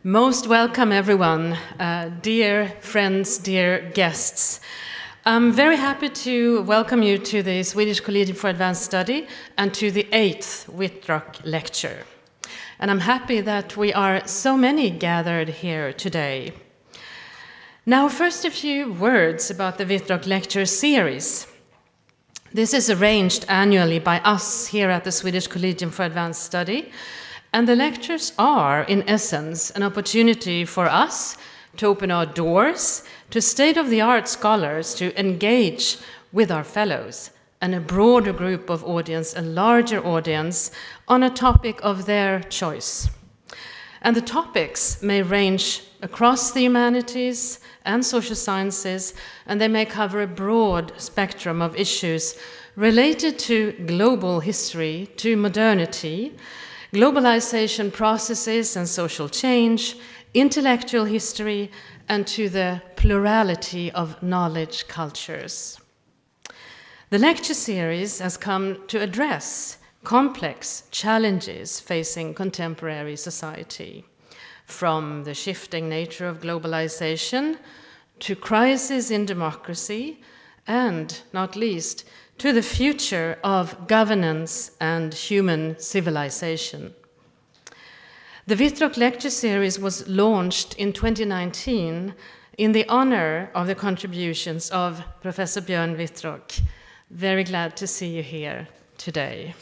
Most welcome, everyone, dear friends, dear guests. I'm very happy to welcome you to the Swedish Collegium for Advanced Study and to the 8th Wittrock Lecture. And I'm happy that we are so many gathered here today. Now, first a few words about the Wittrock Lecture Series. This is arranged annually by us here at the Swedish Collegium for Advanced Study. And the lectures are, in essence, an opportunity for us to open our doors to state-of-the-art scholars to engage with our fellows and a broader group of audience, a larger audience, on a topic of their choice. And the topics may range across the humanities and social sciences, and they may cover a broad spectrum of issues related to global history, to modernity, globalization processes and social change, intellectual history, and to the plurality of knowledge cultures. The lecture series has come to address complex challenges facing contemporary society, from the shifting nature of globalization to crisis in democracy, and, not least, to the future of governance and human civilization. The Wittrock Lecture Series was launched in 2019 in the honor of the contributions of Professor Björn Wittrock. Very glad to see you here today.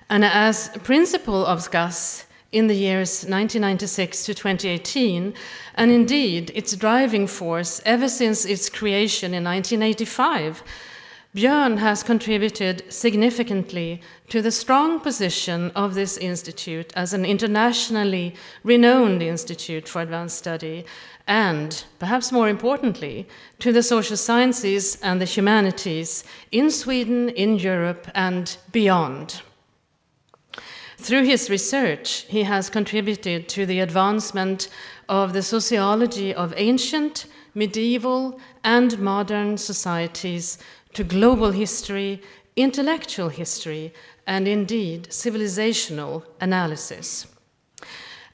And as principal of Scas in the years 1996 to 2018, and indeed its driving force ever since its creation in 1985, Björn has contributed significantly to the strong position of this institute as an internationally renowned institute for advanced study, and, perhaps more importantly, to the social sciences and the humanities in Sweden, in Europe, and beyond. Through his research, he has contributed to the advancement of the sociology of ancient, medieval, and modern societies, to global history, intellectual history, and indeed civilizational analysis.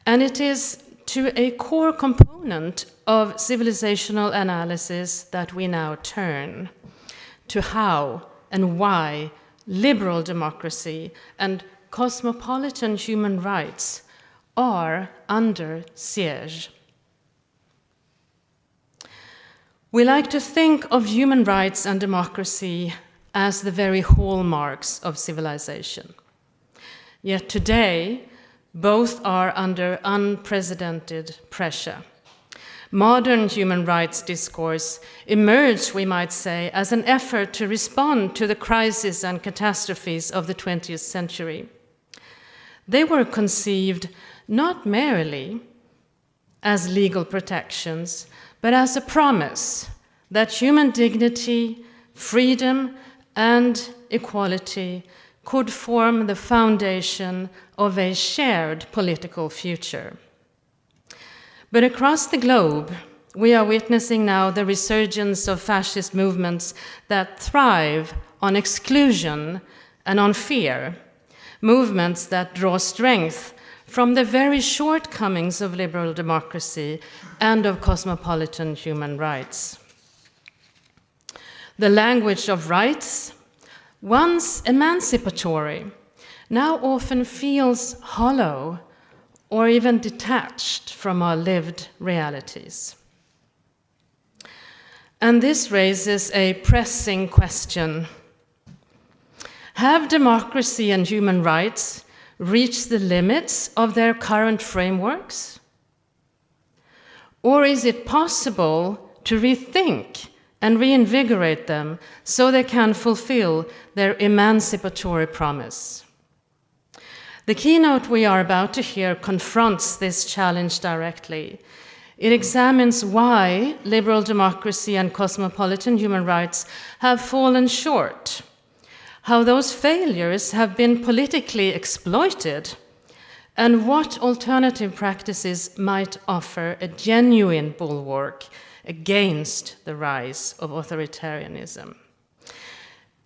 And it is to a core component of civilizational analysis that we now turn, to how and why liberal democracy and cosmopolitan human rights are under siege. We like to think of human rights and democracy as the very hallmarks of civilization. Yet today, both are under unprecedented pressure. Modern human rights discourse emerged, we might say, as an effort to respond to the crises and catastrophes of the 20th century. They were conceived not merely as legal protections, but as a promise that human dignity, freedom, and equality could form the foundation of a shared political future. But across the globe, we are witnessing now the resurgence of fascist movements that thrive on exclusion and on fear, movements that draw strength from the very shortcomings of liberal democracy and of cosmopolitan human rights. The language of rights, once emancipatory, now often feels hollow or even detached from our lived realities. And this raises a pressing question. Have democracy and human rights reached the limits of their current frameworks? Or is it possible to rethink and reinvigorate them so they can fulfill their emancipatory promise? The keynote we are about to hear confronts this challenge directly. It examines why liberal democracy and cosmopolitan human rights have fallen short, how those failures have been politically exploited, and what alternative practices might offer a genuine bulwark against the rise of authoritarianism.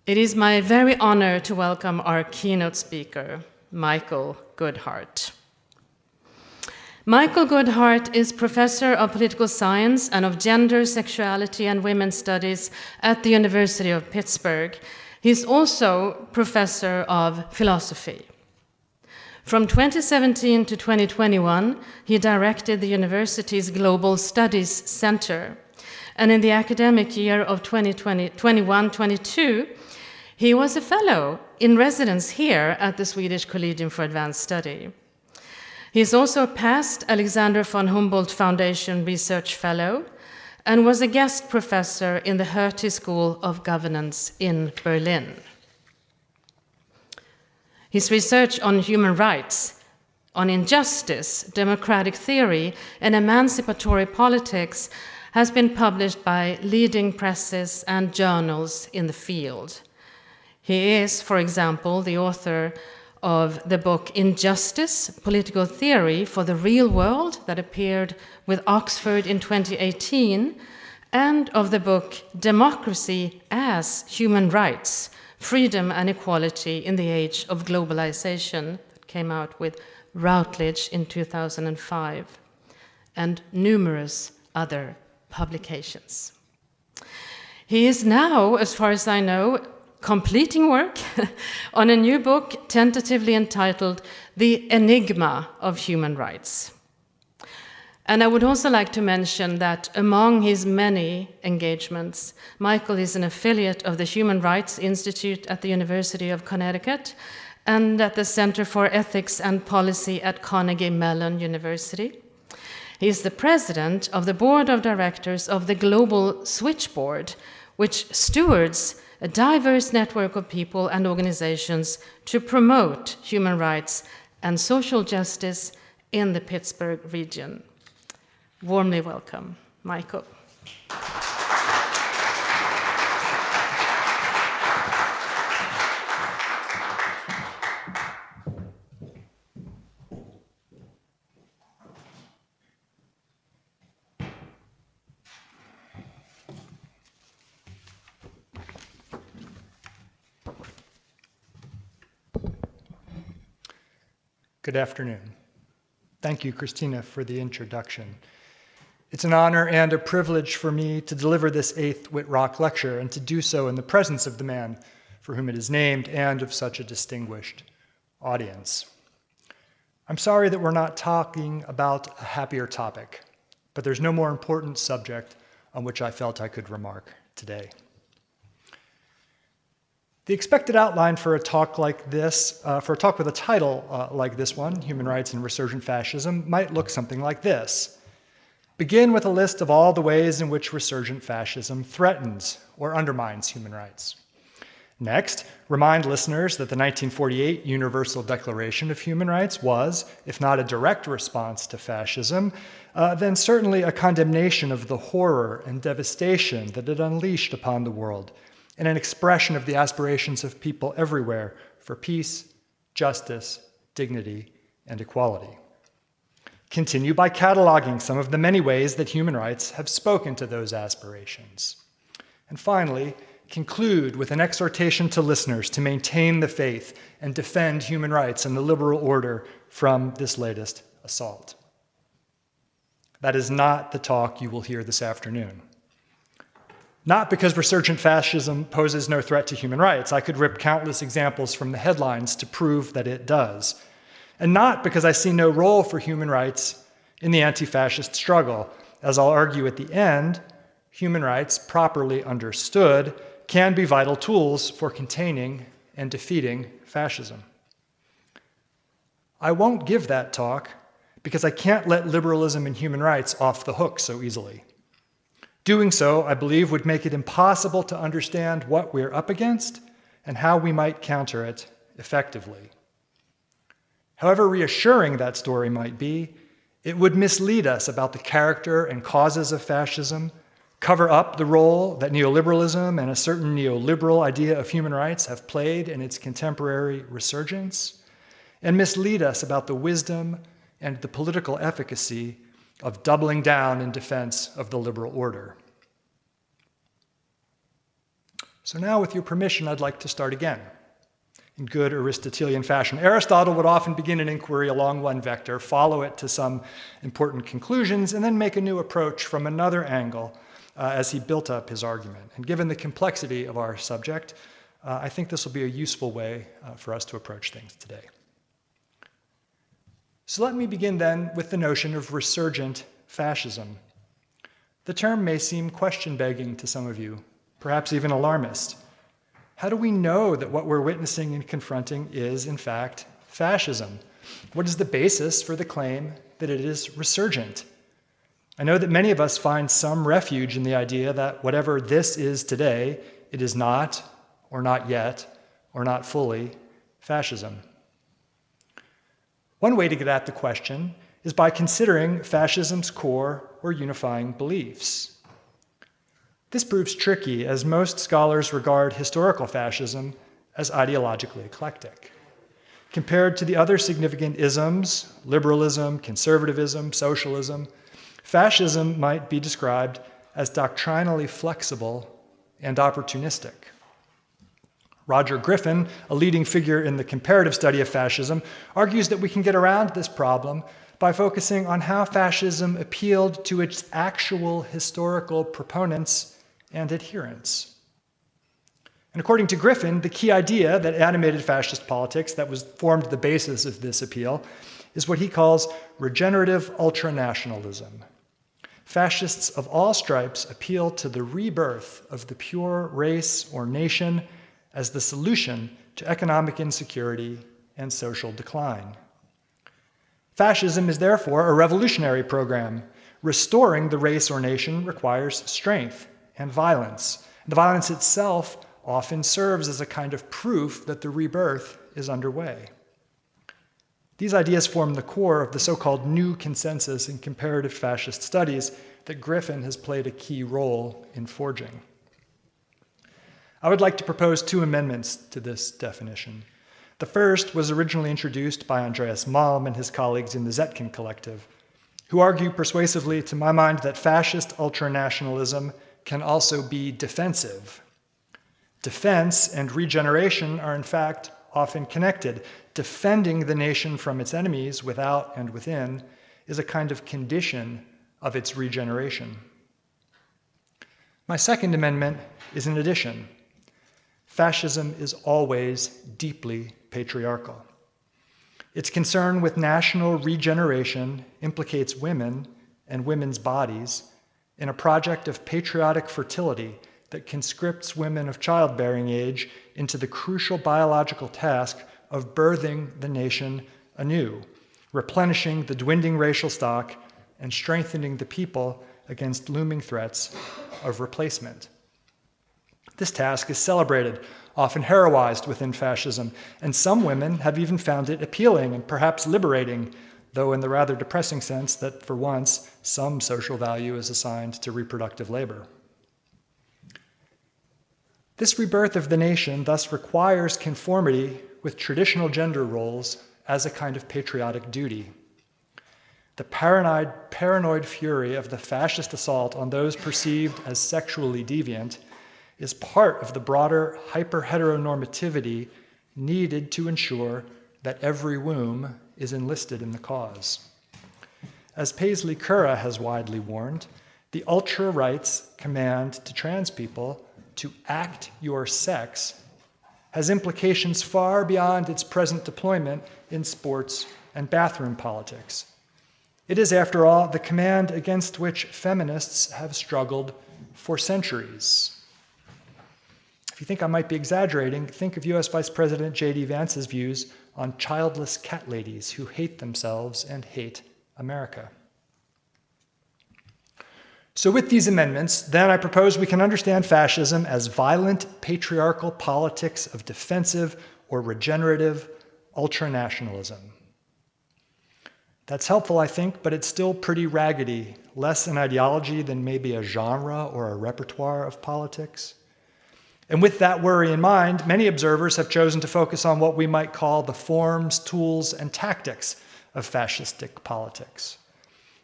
It is my very honor to welcome our keynote speaker, Michael Goodhart. Michael Goodhart is Professor of Political Science and of Gender, Sexuality, and Women's Studies at the University of Pittsburgh. He's also Professor of Philosophy. From 2017 to 2021, he directed the university's Global Studies Center. And in the academic year of 2021-22, he was a fellow in residence here at the Swedish Collegium for Advanced Study. He is also a past Alexander von Humboldt Foundation Research Fellow and was a guest professor in the Hertie School of Governance in Berlin. His research on human rights, on injustice, democratic theory, and emancipatory politics has been published by leading presses and journals in the field. He is, for example, the author of the book Injustice, Political Theory for the Real World that appeared with Oxford in 2018, and of the book Democracy as Human Rights, Freedom and Equality in the Age of Globalization that came out with Routledge in 2005, and numerous other publications. He is now, as far as I know, completing work on a new book tentatively entitled The Enigma of Human Rights. And I would also like to mention that among his many engagements, Michael is an affiliate of the Human Rights Institute at the University of Connecticut and at the Center for Ethics and Policy at Carnegie Mellon University. He is the president of the board of directors of the Global Switchboard, which stewards a diverse network of people and organizations to promote human rights and social justice in the Pittsburgh region. Warmly welcome, Michael. Good afternoon. Thank you, Christina, for the introduction. It's an honor and a privilege for me to deliver this 8th Wittrock Lecture and to do so in the presence of the man for whom it is named and of such a distinguished audience. I'm sorry that we're not talking about a happier topic, but there's no more important subject on which I felt I could remark today. The expected outline for a talk like this, for a talk with a title like this one, Human Rights and Resurgent Fascism, might look something like this. Begin with a list of all the ways in which resurgent fascism threatens or undermines human rights. Next, remind listeners that the 1948 Universal Declaration of Human Rights was, if not a direct response to fascism, then certainly a condemnation of the horror and devastation that it unleashed upon the world, and an expression of the aspirations of people everywhere for peace, justice, dignity, and equality. Continue by cataloging some of the many ways that human rights have spoken to those aspirations. And finally, conclude with an exhortation to listeners to maintain the faith and defend human rights and the liberal order from this latest assault. That is not the talk you will hear this afternoon. Not because resurgent fascism poses no threat to human rights. I could rip countless examples from the headlines to prove that it does. And not because I see no role for human rights in the anti-fascist struggle. As I'll argue at the end, human rights, properly understood, can be vital tools for containing and defeating fascism. I won't give that talk because I can't let liberalism and human rights off the hook so easily. Doing so, I believe, would make it impossible to understand what we're up against and how we might counter it effectively. However reassuring that story might be, it would mislead us about the character and causes of fascism, cover up the role that neoliberalism and a certain neoliberal idea of human rights have played in its contemporary resurgence, and mislead us about the wisdom and the political efficacy of doubling down in defense of the liberal order. So now, with your permission, I'd like to start again. in good Aristotelian fashion. Aristotle would often begin an inquiry along one vector, follow it to some important conclusions, and then make a new approach from another angle as he built up his argument. And given the complexity of our subject, I think this will be a useful way for us to approach things today. So let me begin then with the notion of resurgent fascism. The term may seem question-begging to some of you, perhaps even alarmist. How do we know that what we're witnessing and confronting is, in fact, fascism? What is the basis for the claim that it is resurgent? I know that many of us find some refuge in the idea that whatever this is today, it is not, or not yet, or not fully, fascism. One way to get at the question is by considering fascism's core or unifying beliefs. This proves tricky, as most scholars regard historical fascism as ideologically eclectic. Compared to the other significant isms, liberalism, conservatism, socialism, fascism might be described as doctrinally flexible and opportunistic. Roger Griffin, a leading figure in the comparative study of fascism, argues that we can get around this problem by focusing on how fascism appealed to its actual historical proponents and adherents. And according to Griffin, the key idea that animated fascist politics that formed the basis of this appeal is what he calls regenerative ultranationalism. Fascists of all stripes appeal to the rebirth of the pure race or nation as the solution to economic insecurity and social decline. Fascism is therefore a revolutionary program. Restoring the race or nation requires strength and violence. The violence itself often serves as a kind of proof that the rebirth is underway. These ideas form the core of the so-called new consensus in comparative fascist studies that Griffin has played a key role in forging. I would like to propose two amendments to this definition. The first was originally introduced by Andreas Malm and his colleagues in the Zetkin Collective, who argue persuasively, to my mind, that fascist ultranationalism can also be defensive. Defense and regeneration are in fact often connected. Defending the nation from its enemies without and within is a kind of condition of its regeneration. My second amendment is an addition. Fascism is always deeply patriarchal. Its concern with national regeneration implicates women and women's bodies in a project of patriotic fertility that conscripts women of childbearing age into the crucial biological task of birthing the nation anew, replenishing the dwindling racial stock, and strengthening the people against looming threats of replacement. This task is celebrated, often heroized within fascism, and some women have even found it appealing and perhaps liberating, though in the rather depressing sense that for once, some social value is assigned to reproductive labor. This rebirth of the nation thus requires conformity with traditional gender roles as a kind of patriotic duty. The paranoid fury of the fascist assault on those perceived as sexually deviant is part of the broader hyper-heteronormativity needed to ensure that every womb is enlisted in the cause. As Paisley Curra has widely warned, the ultra-right's command to trans people to act your sex has implications far beyond its present deployment in sports and bathroom politics. It is, after all, the command against which feminists have struggled for centuries. If you think I might be exaggerating, think of US Vice President J.D. Vance's views on childless cat ladies who hate themselves and hate America. So with these amendments, then I propose we can understand fascism as violent patriarchal politics of defensive or regenerative ultranationalism. That's helpful, I think, but it's still pretty raggedy, less an ideology than maybe a genre or a repertoire of politics. And with that worry in mind, many observers have chosen to focus on what we might call the forms, tools, and tactics of fascistic politics.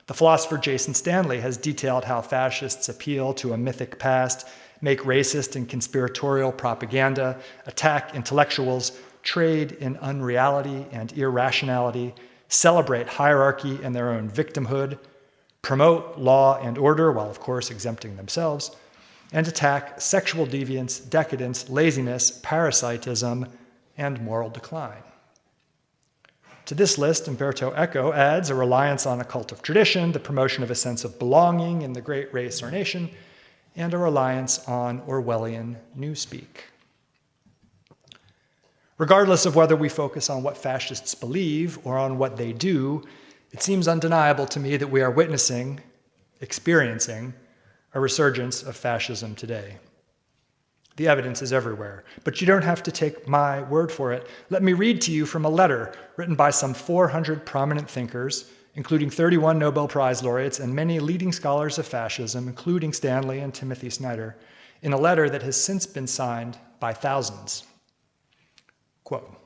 The philosopher Jason Stanley has detailed how fascists appeal to a mythic past, make racist and conspiratorial propaganda, attack intellectuals, trade in unreality and irrationality, celebrate hierarchy and their own victimhood, promote law and order while, of course, exempting themselves, and attack sexual deviance, decadence, laziness, parasitism, and moral decline. To this list, Umberto Eco adds a reliance on a cult of tradition, the promotion of a sense of belonging in the great race or nation, and a reliance on Orwellian newspeak. Regardless of whether we focus on what fascists believe or on what they do, it seems undeniable to me that we are witnessing, experiencing, a resurgence of fascism today. The evidence is everywhere, but you don't have to take my word for it. Let me read to you from a letter written by some 400 prominent thinkers, including 31 Nobel Prize laureates and many leading scholars of fascism, including Stanley and Timothy Snyder, in a letter that has since been signed by thousands. Quote,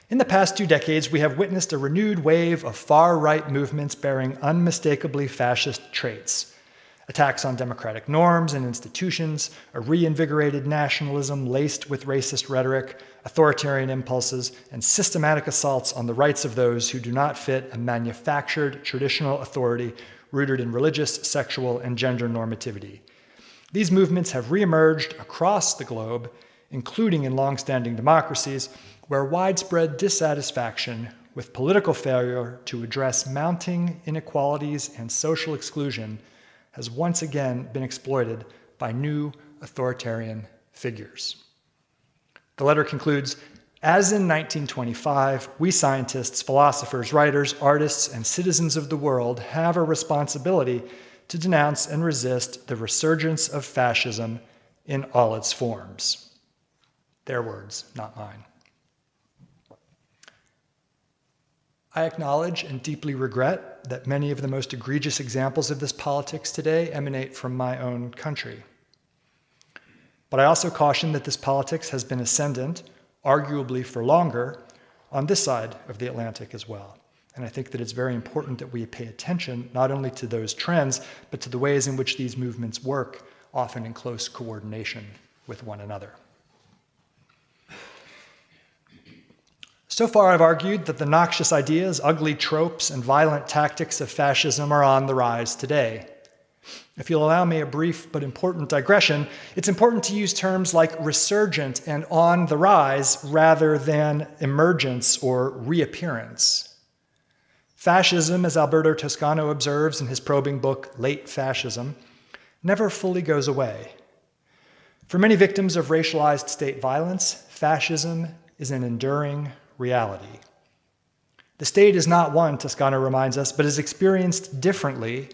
"In the past 2 decades, we have witnessed a renewed wave of far-right movements bearing unmistakably fascist traits. Attacks on democratic norms and institutions, a reinvigorated nationalism laced with racist rhetoric, authoritarian impulses, and systematic assaults on the rights of those who do not fit a manufactured traditional authority rooted in religious, sexual, and gender normativity. These movements have reemerged across the globe, including in long-standing democracies, where widespread dissatisfaction with political failure to address mounting inequalities and social exclusion has once again been exploited by new authoritarian figures." The letter concludes, "As in 1925, we scientists, philosophers, writers, artists, and citizens of the world have a responsibility to denounce and resist the resurgence of fascism in all its forms." Their words, not mine. I acknowledge and deeply regret that many of the most egregious examples of this politics today emanate from my own country. But I also caution that this politics has been ascendant, arguably for longer, on this side of the Atlantic as well. And I think that it's very important that we pay attention not only to those trends, but to the ways in which these movements work, often in close coordination with one another. So far, I've argued that the noxious ideas, ugly tropes, and violent tactics of fascism are on the rise today. If you'll allow me a brief but important digression, it's important to use terms like resurgent and on the rise rather than emergence or reappearance. Fascism, as Alberto Toscano observes in his probing book, Late Fascism, never fully goes away. For many victims of racialized state violence, fascism is an enduring reality. The state is not one, Toscano reminds us, but is experienced differently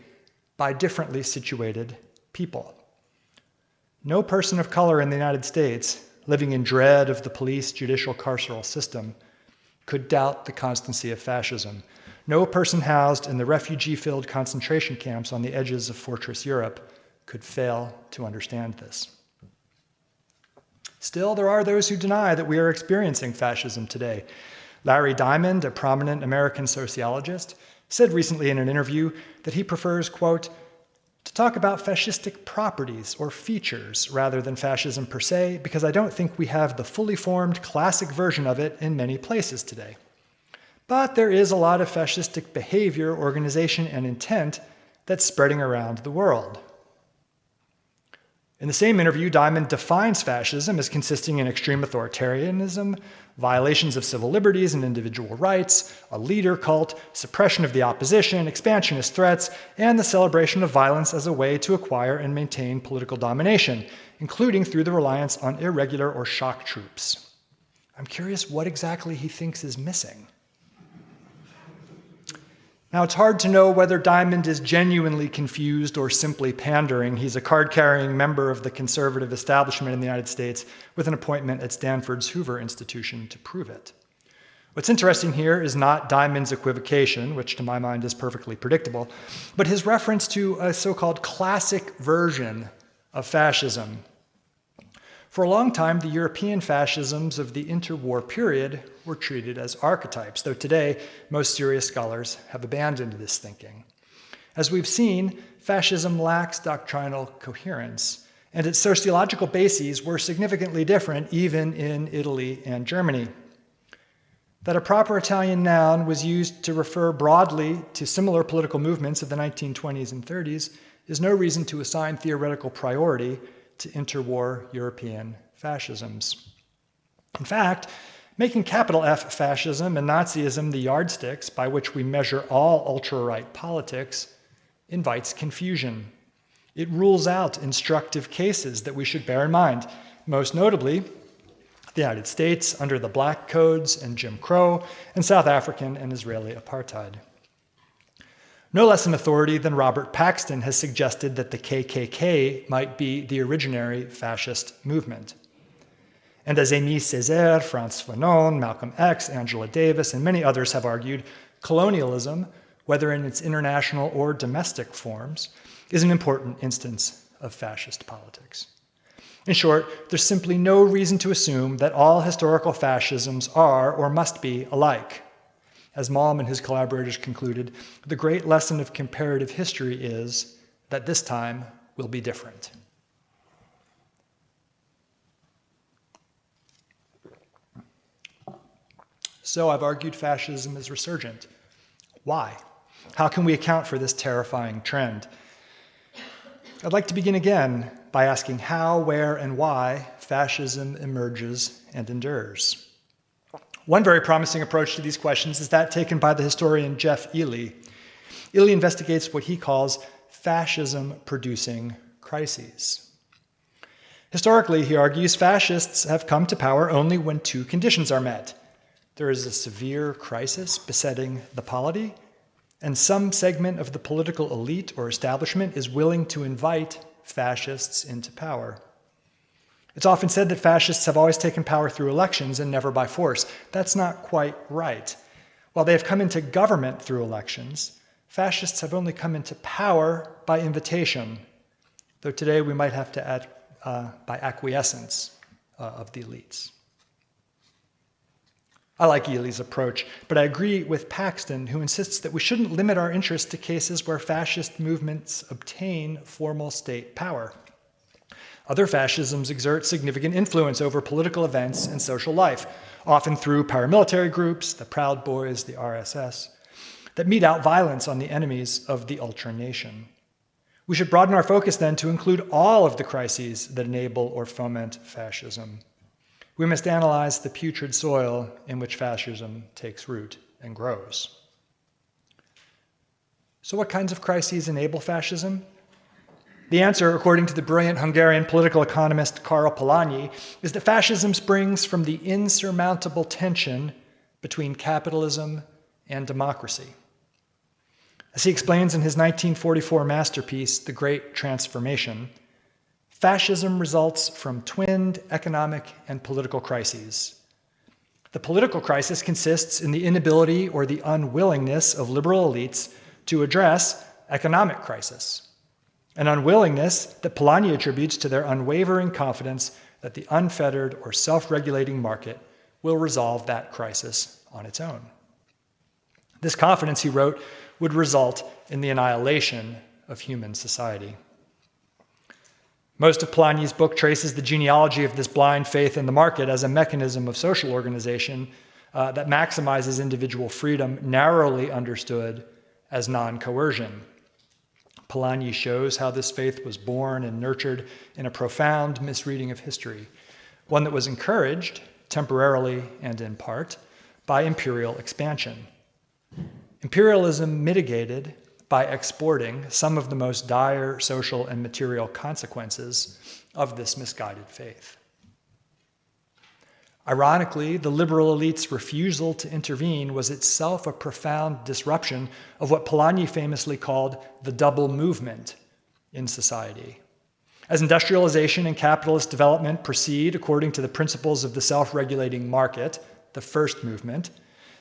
by differently situated people. No person of color in the United States, living in dread of the police, judicial, carceral system, could doubt the constancy of fascism. No person housed in the refugee-filled concentration camps on the edges of Fortress Europe could fail to understand this. Still, there are those who deny that we are experiencing fascism today. Larry Diamond, a prominent American sociologist, said recently in an interview that he prefers, quote, "to talk about fascistic properties or features rather than fascism per se, because I don't think we have the fully formed classic version of it in many places today. But there is a lot of fascistic behavior, organization, and intent that's spreading around the world." In the same interview, Diamond defines fascism as consisting in extreme authoritarianism, violations of civil liberties and individual rights, a leader cult, suppression of the opposition, expansionist threats, and the celebration of violence as a way to acquire and maintain political domination, including through the reliance on irregular or shock troops. I'm curious what exactly he thinks is missing. Now, it's hard to know whether Diamond is genuinely confused or simply pandering. He's a card-carrying member of the conservative establishment in the United States with an appointment at Stanford's Hoover Institution to prove it. What's interesting here is not Diamond's equivocation, which to my mind is perfectly predictable, but his reference to a so-called classic version of fascism. For a long time, the European fascisms of the interwar period were treated as archetypes, though today most serious scholars have abandoned this thinking. As we've seen, fascism lacks doctrinal coherence, and its sociological bases were significantly different even in Italy and Germany. That a proper Italian noun was used to refer broadly to similar political movements of the 1920s and 30s is no reason to assign theoretical priority to interwar European fascisms. In fact, making capital F fascism and Nazism the yardsticks by which we measure all ultra-right politics invites confusion. It rules out instructive cases that we should bear in mind, most notably the United States under the Black Codes and Jim Crow, and South African and Israeli apartheid. No less an authority than Robert Paxton has suggested that the KKK might be the originary fascist movement. And as Aimé Césaire, Frantz Fanon, Malcolm X, Angela Davis, and many others have argued, colonialism, whether in its international or domestic forms, is an important instance of fascist politics. In short, there's simply no reason to assume that all historical fascisms are or must be alike. As Malm and his collaborators concluded, the great lesson of comparative history is that this time will be different. So I've argued fascism is resurgent. Why? How can we account for this terrifying trend? I'd like to begin again by asking how, where, and why fascism emerges and endures. One very promising approach to these questions is that taken by the historian Jeff Ely. Ely investigates what he calls fascism-producing crises. Historically, he argues, fascists have come to power only when two conditions are met. There is a severe crisis besetting the polity, and some segment of the political elite or establishment is willing to invite fascists into power. It's often said that fascists have always taken power through elections and never by force. That's not quite right. While they have come into government through elections, fascists have only come into power by invitation, though today we might have to add by acquiescence of the elites. I like Ely's approach, but I agree with Paxton, who insists that we shouldn't limit our interest to cases where fascist movements obtain formal state power. Other fascisms exert significant influence over political events and social life, often through paramilitary groups, the Proud Boys, the RSS, that mete out violence on the enemies of the ultra-nation. We should broaden our focus then to include all of the crises that enable or foment fascism. We must analyze the putrid soil in which fascism takes root and grows. So what kinds of crises enable fascism? The answer, according to the brilliant Hungarian political economist Karl Polanyi, is that fascism springs from the insurmountable tension between capitalism and democracy. As he explains in his 1944 masterpiece, The Great Transformation, fascism results from twinned economic and political crises. The political crisis consists in the inability or the unwillingness of liberal elites to address economic crisis, an unwillingness that Polanyi attributes to their unwavering confidence that the unfettered or self-regulating market will resolve that crisis on its own. This confidence, he wrote, would result in the annihilation of human society. Most of Polanyi's book traces the genealogy of this blind faith in the market as a mechanism of social organization that maximizes individual freedom, narrowly understood as non-coercion. Polanyi shows how this faith was born and nurtured in a profound misreading of history, one that was encouraged, temporarily and in part, by imperial expansion. Imperialism mitigated by exporting some of the most dire social and material consequences of this misguided faith. Ironically, the liberal elite's refusal to intervene was itself a profound disruption of what Polanyi famously called the double movement in society. As industrialization and capitalist development proceed according to the principles of the self-regulating market, the first movement,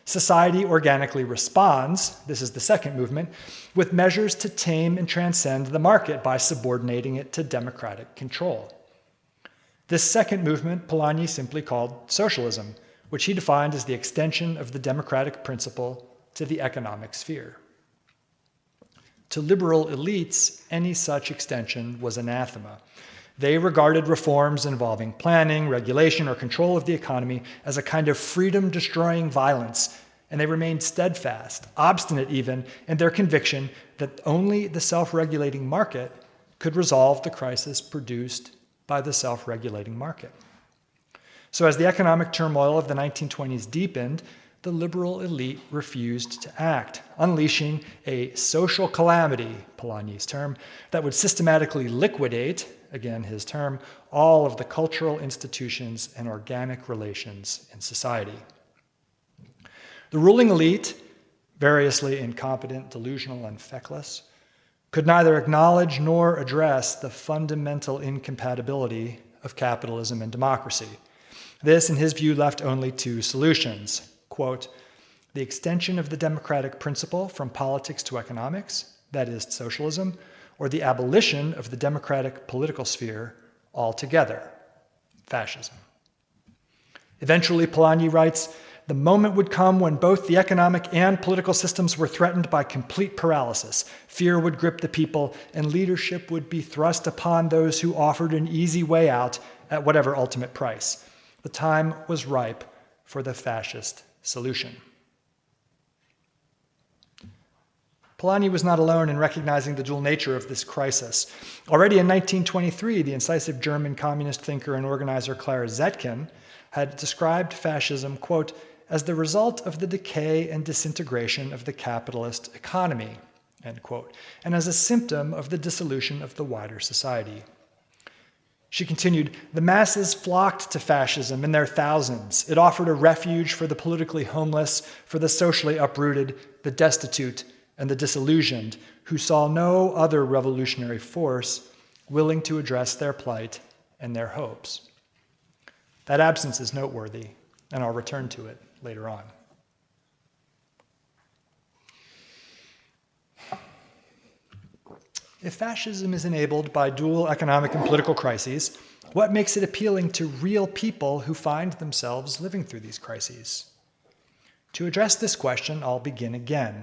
society organically responds, this is the second movement, with measures to tame and transcend the market by subordinating it to democratic control. This second movement Polanyi simply called socialism, which he defined as the extension of the democratic principle to the economic sphere. To liberal elites, any such extension was anathema. They regarded reforms involving planning, regulation, or control of the economy as a kind of freedom-destroying violence, and they remained steadfast, obstinate even, in their conviction that only the self-regulating market could resolve the crisis produced by the self-regulating market. So as the economic turmoil of the 1920s deepened, the liberal elite refused to act, unleashing a social calamity, Polanyi's term, that would systematically liquidate, again his term, all of the cultural institutions and organic relations in society. The ruling elite, variously incompetent, delusional, and feckless, could neither acknowledge nor address the fundamental incompatibility of capitalism and democracy. This, in his view, left only two solutions. Quote, the extension of the democratic principle from politics to economics, that is socialism, or the abolition of the democratic political sphere altogether, fascism. Eventually, Polanyi writes, the moment would come when both the economic and political systems were threatened by complete paralysis. Fear would grip the people, and leadership would be thrust upon those who offered an easy way out at whatever ultimate price. The time was ripe for the fascist solution. Polanyi was not alone in recognizing the dual nature of this crisis. Already in 1923, the incisive German communist thinker and organizer Clara Zetkin had described fascism, quote, as the result of the decay and disintegration of the capitalist economy, end quote, and as a symptom of the dissolution of the wider society. She continued, the masses flocked to fascism in their thousands. It offered a refuge for the politically homeless, for the socially uprooted, the destitute, and the disillusioned, who saw no other revolutionary force willing to address their plight and their hopes. That absence is noteworthy, and I'll return to it later on. If fascism is enabled by dual economic and political crises, what makes it appealing to real people who find themselves living through these crises? To address this question, I'll begin again.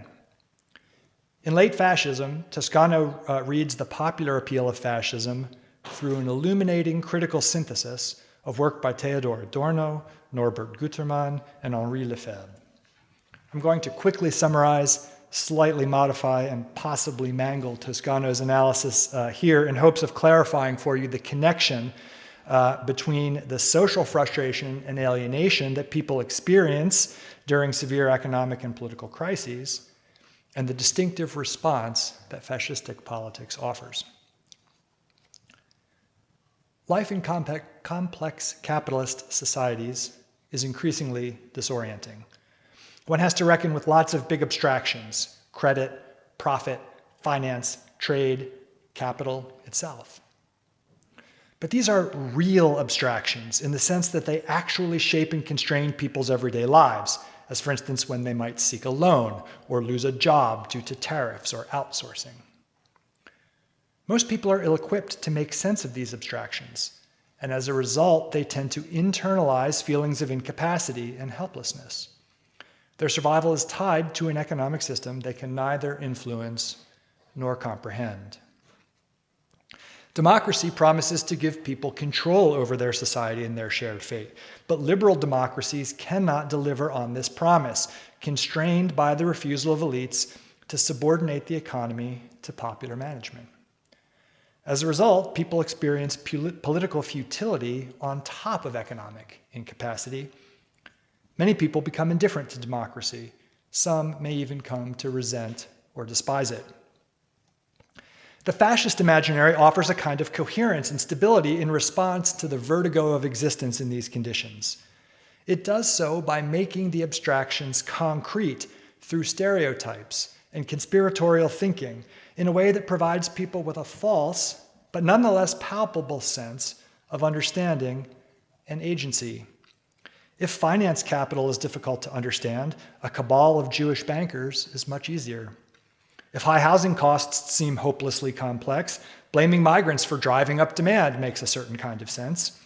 In late fascism, Toscano reads the popular appeal of fascism through an illuminating critical synthesis of work by Theodor Adorno, Norbert Gutermann, and Henri Lefebvre. I'm going to quickly summarize, slightly modify, and possibly mangle Toscano's analysis here in hopes of clarifying for you the connection between the social frustration and alienation that people experience during severe economic and political crises, and the distinctive response that fascistic politics offers. Life in complex capitalist societies is increasingly disorienting. One has to reckon with lots of big abstractions: credit, profit, finance, trade, capital itself. But these are real abstractions in the sense that they actually shape and constrain people's everyday lives, as for instance when they might seek a loan or lose a job due to tariffs or outsourcing. Most people are ill-equipped to make sense of these abstractions, and as a result, they tend to internalize feelings of incapacity and helplessness. Their survival is tied to an economic system they can neither influence nor comprehend. Democracy promises to give people control over their society and their shared fate, but liberal democracies cannot deliver on this promise, constrained by the refusal of elites to subordinate the economy to popular management. As a result, people experience political futility on top of economic incapacity. Many people become indifferent to democracy. Some may even come to resent or despise it. The fascist imaginary offers a kind of coherence and stability in response to the vertigo of existence in these conditions. It does so by making the abstractions concrete through stereotypes and conspiratorial thinking in a way that provides people with a false, but nonetheless palpable sense of understanding and agency. If finance capital is difficult to understand, a cabal of Jewish bankers is much easier. If high housing costs seem hopelessly complex, blaming migrants for driving up demand makes a certain kind of sense.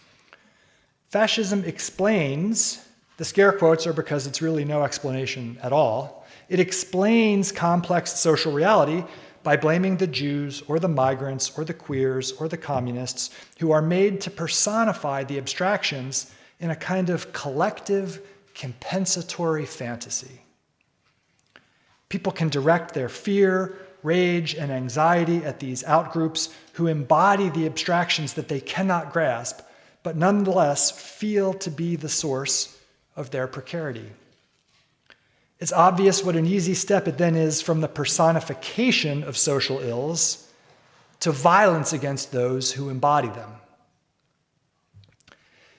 Fascism explains, the scare quotes are because it's really no explanation at all. It explains complex social reality by blaming the Jews or the migrants or the queers or the communists who are made to personify the abstractions in a kind of collective compensatory fantasy. People can direct their fear, rage, and anxiety at these outgroups who embody the abstractions that they cannot grasp, but nonetheless feel to be the source of their precarity. It's obvious what an easy step it then is from the personification of social ills to violence against those who embody them.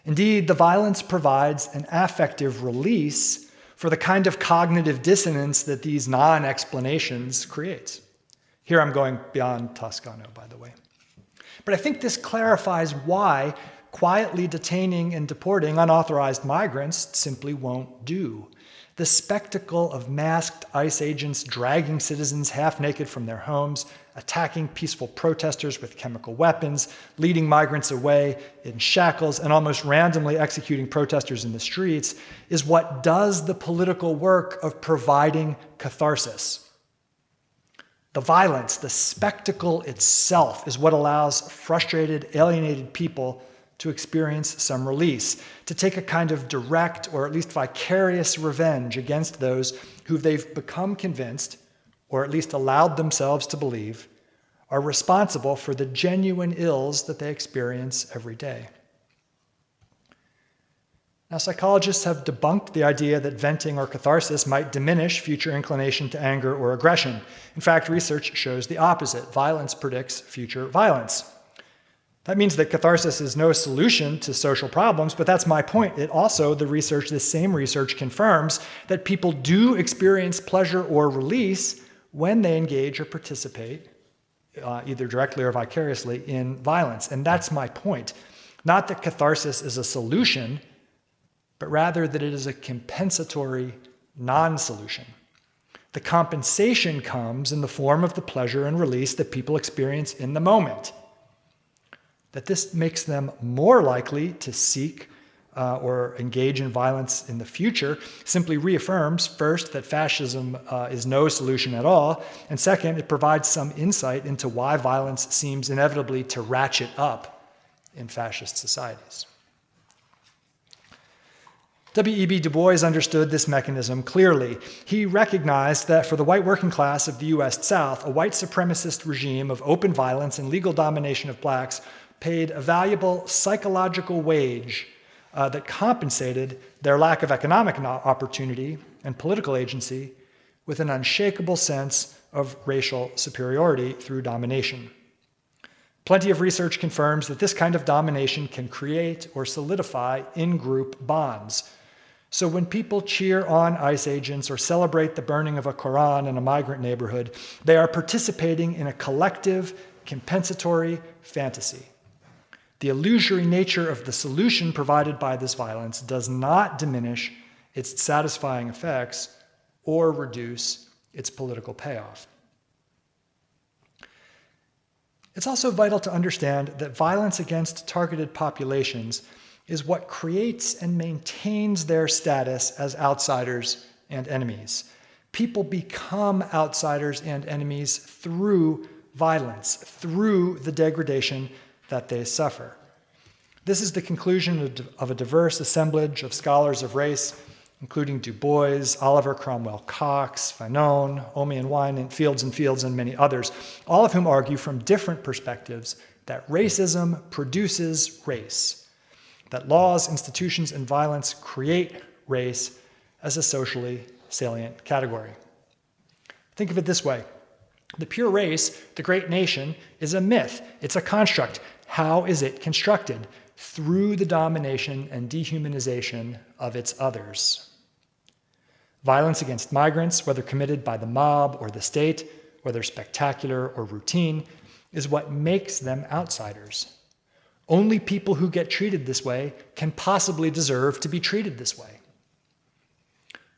Indeed, the violence provides an affective release for the kind of cognitive dissonance that these non-explanations create. Here I'm going beyond Toscano, by the way. But I think this clarifies why quietly detaining and deporting unauthorized migrants simply won't do. The spectacle of masked ICE agents dragging citizens half naked from their homes, attacking peaceful protesters with chemical weapons, leading migrants away in shackles, and almost randomly executing protesters in the streets is what does the political work of providing catharsis. The violence, the spectacle itself, is what allows frustrated, alienated people to experience some release, to take a kind of direct or at least vicarious revenge against those who they've become convinced, or at least allowed themselves to believe, are responsible for the genuine ills that they experience every day. Now, psychologists have debunked the idea that venting or catharsis might diminish future inclination to anger or aggression. In fact, research shows the opposite. Violence predicts future violence. That means that catharsis is no solution to social problems, but that's my point. This same research confirms that people do experience pleasure or release when they engage or participate, either directly or vicariously, in violence. And that's my point. Not that catharsis is a solution, but rather that it is a compensatory non-solution. The compensation comes in the form of the pleasure and release that people experience in the moment. That this makes them more likely to seek or engage in violence in the future simply reaffirms, first, that fascism is no solution at all, and second, it provides some insight into why violence seems inevitably to ratchet up in fascist societies. W.E.B. Du Bois understood this mechanism clearly. He recognized that for the white working class of the U.S. South, a white supremacist regime of open violence and legal domination of blacks paid a valuable psychological wage that compensated their lack of economic opportunity and political agency with an unshakable sense of racial superiority through domination. Plenty of research confirms that this kind of domination can create or solidify in-group bonds. So when people cheer on ICE agents or celebrate the burning of a Quran in a migrant neighborhood, they are participating in a collective, compensatory fantasy. The illusory nature of the solution provided by this violence does not diminish its satisfying effects or reduce its political payoff. It's also vital to understand that violence against targeted populations is what creates and maintains their status as outsiders and enemies. People become outsiders and enemies through violence, through the degradation that they suffer. This is the conclusion of a diverse assemblage of scholars of race, including Du Bois, Oliver Cromwell Cox, Fanon, Omi and Wine, and Fields, and many others, all of whom argue from different perspectives that racism produces race, that laws, institutions, and violence create race as a socially salient category. Think of it this way. The pure race, the great nation, is a myth. It's a construct. How is it constructed? Through the domination and dehumanization of its others. Violence against migrants, whether committed by the mob or the state, whether spectacular or routine, is what makes them outsiders. Only people who get treated this way can possibly deserve to be treated this way.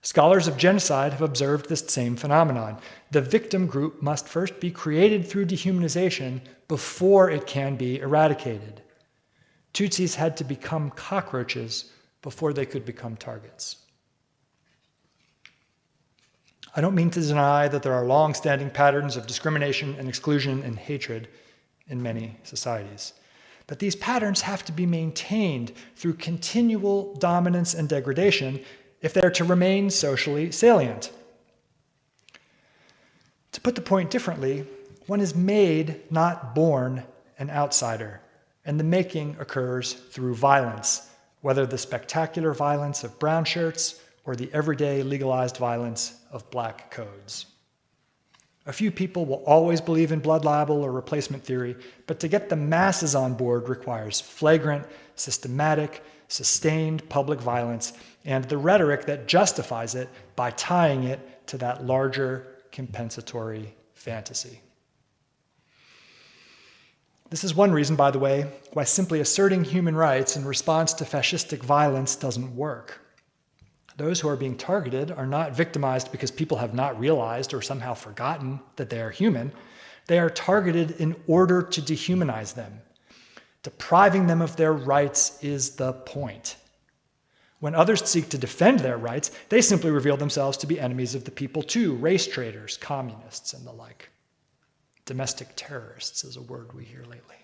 Scholars of genocide have observed this same phenomenon. The victim group must first be created through dehumanization before it can be eradicated. Tutsis had to become cockroaches before they could become targets. I don't mean to deny that there are long-standing patterns of discrimination and exclusion and hatred in many societies. But these patterns have to be maintained through continual dominance and degradation if they're to remain socially salient. To put the point differently, one is made, not born, an outsider, and the making occurs through violence, whether the spectacular violence of brown shirts or the everyday legalized violence of black codes. A few people will always believe in blood libel or replacement theory, but to get the masses on board requires flagrant, systematic, sustained public violence and the rhetoric that justifies it by tying it to that larger compensatory fantasy. This is one reason, by the way, why simply asserting human rights in response to fascistic violence doesn't work. Those who are being targeted are not victimized because people have not realized or somehow forgotten that they are human. They are targeted in order to dehumanize them. Depriving them of their rights is the point. When others seek to defend their rights, they simply reveal themselves to be enemies of the people too, race traitors, communists, and the like. Domestic terrorists is a word we hear lately.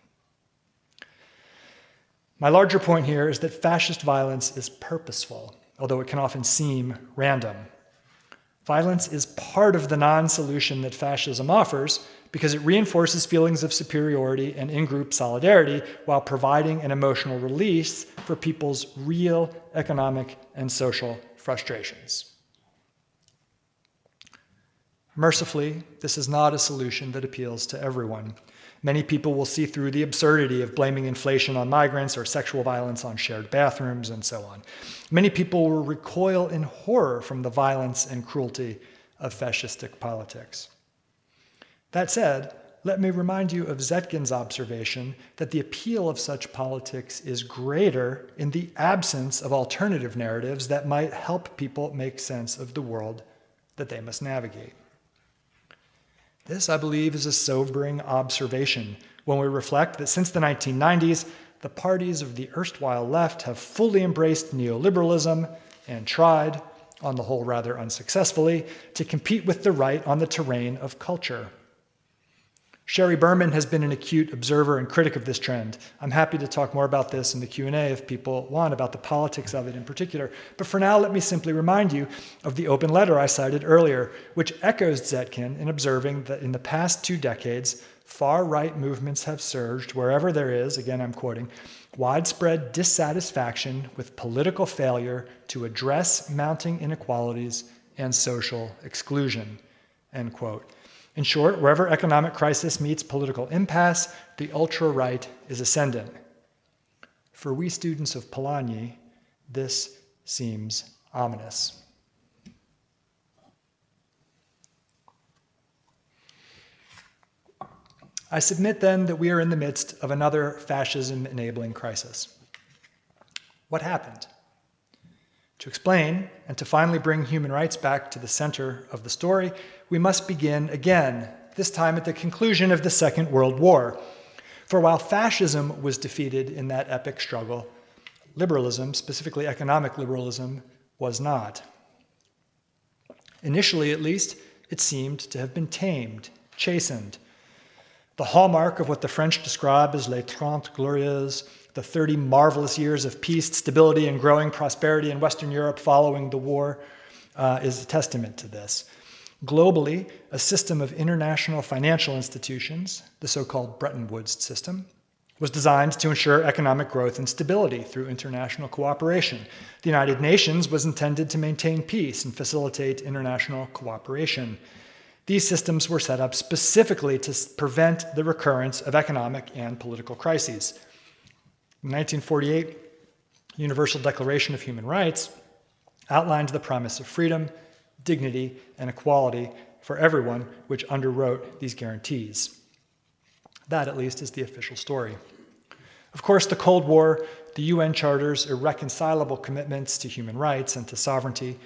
My larger point here is that fascist violence is purposeful, although it can often seem random. Violence is part of the non-solution that fascism offers because it reinforces feelings of superiority and in-group solidarity while providing an emotional release for people's real economic and social frustrations. Mercifully, this is not a solution that appeals to everyone. Many people will see through the absurdity of blaming inflation on migrants or sexual violence on shared bathrooms and so on. Many people will recoil in horror from the violence and cruelty of fascistic politics. That said, let me remind you of Zetkin's observation that the appeal of such politics is greater in the absence of alternative narratives that might help people make sense of the world that they must navigate. This, I believe, is a sobering observation when we reflect that since the 1990s, the parties of the erstwhile left have fully embraced neoliberalism and tried, on the whole rather unsuccessfully, to compete with the right on the terrain of culture. Sherry Berman has been an acute observer and critic of this trend. I'm happy to talk more about this in the Q&A if people want, about the politics of it in particular. But for now, let me simply remind you of the open letter I cited earlier, which echoes Zetkin in observing that in the past 2 decades, far-right movements have surged wherever there is, again I'm quoting, widespread dissatisfaction with political failure to address mounting inequalities and social exclusion, end quote. In short, wherever economic crisis meets political impasse, the ultra-right is ascendant. For we students of Polanyi, this seems ominous. I submit then that we are in the midst of another fascism-enabling crisis. What happened? To explain and to finally bring human rights back to the center of the story, we must begin again, this time at the conclusion of the Second World War. For while fascism was defeated in that epic struggle, liberalism, specifically economic liberalism, was not. Initially, at least, it seemed to have been tamed, chastened. The hallmark of what the French describe as les 30 glorieuses, the 30 marvelous years of peace, stability, and growing prosperity in Western Europe following the war, is a testament to this. Globally, a system of international financial institutions, the so-called Bretton Woods system, was designed to ensure economic growth and stability through international cooperation. The United Nations was intended to maintain peace and facilitate international cooperation. These systems were set up specifically to prevent the recurrence of economic and political crises. In 1948, the Universal Declaration of Human Rights outlined the promise of freedom, dignity, and equality for everyone, which underwrote these guarantees. That, at least, is the official story. Of course, the Cold War, the UN Charter's irreconcilable commitments to human rights and to sovereignty,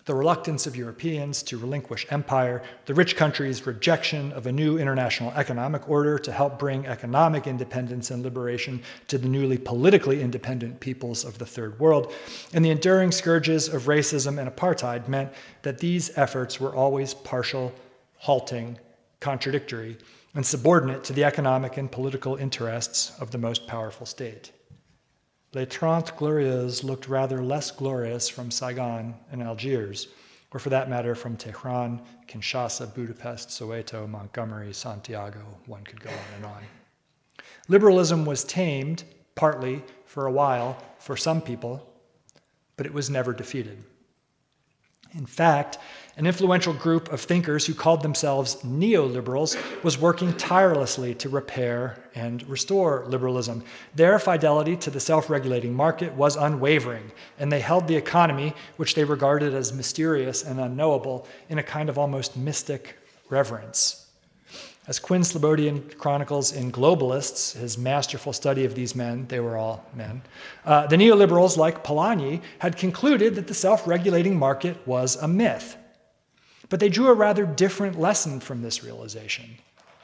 the reluctance of Europeans to relinquish empire, the rich countries' rejection of a new international economic order to help bring economic independence and liberation to the newly politically independent peoples of the Third World, and the enduring scourges of racism and apartheid meant that these efforts were always partial, halting, contradictory, and subordinate to the economic and political interests of the most powerful state. Les Trente Glorieuses looked rather less glorious from Saigon and Algiers, or for that matter from Tehran, Kinshasa, Budapest, Soweto, Montgomery, Santiago. One could go on and on. Liberalism was tamed, partly, for a while, for some people, but it was never defeated. In fact, an influential group of thinkers who called themselves neoliberals was working tirelessly to repair and restore liberalism. Their fidelity to the self-regulating market was unwavering, and they held the economy, which they regarded as mysterious and unknowable, in a kind of almost mystic reverence. As Quinn Slobodian chronicles in Globalists, his masterful study of these men, they were all men, the neoliberals, like Polanyi, had concluded that the self-regulating market was a myth. But they drew a rather different lesson from this realization.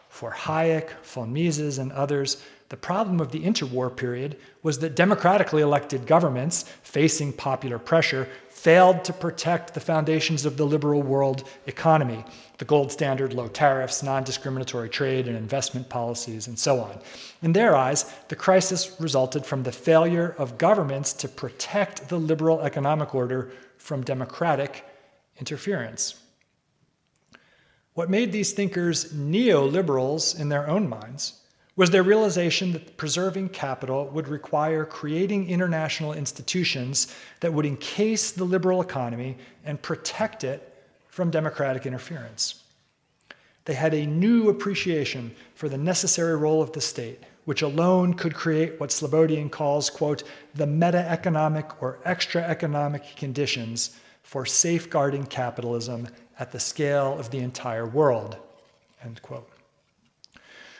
For Hayek, von Mises, and others, the problem of the interwar period was that democratically elected governments, facing popular pressure, failed to protect the foundations of the liberal world economy, the gold standard, low tariffs, non-discriminatory trade and investment policies, and so on. In their eyes, the crisis resulted from the failure of governments to protect the liberal economic order from democratic interference. What made these thinkers neoliberals in their own minds was their realization that preserving capital would require creating international institutions that would encase the liberal economy and protect it from democratic interference. They had a new appreciation for the necessary role of the state, which alone could create what Slobodian calls, quote, the meta-economic or extra-economic conditions for safeguarding capitalism at the scale of the entire world, end quote.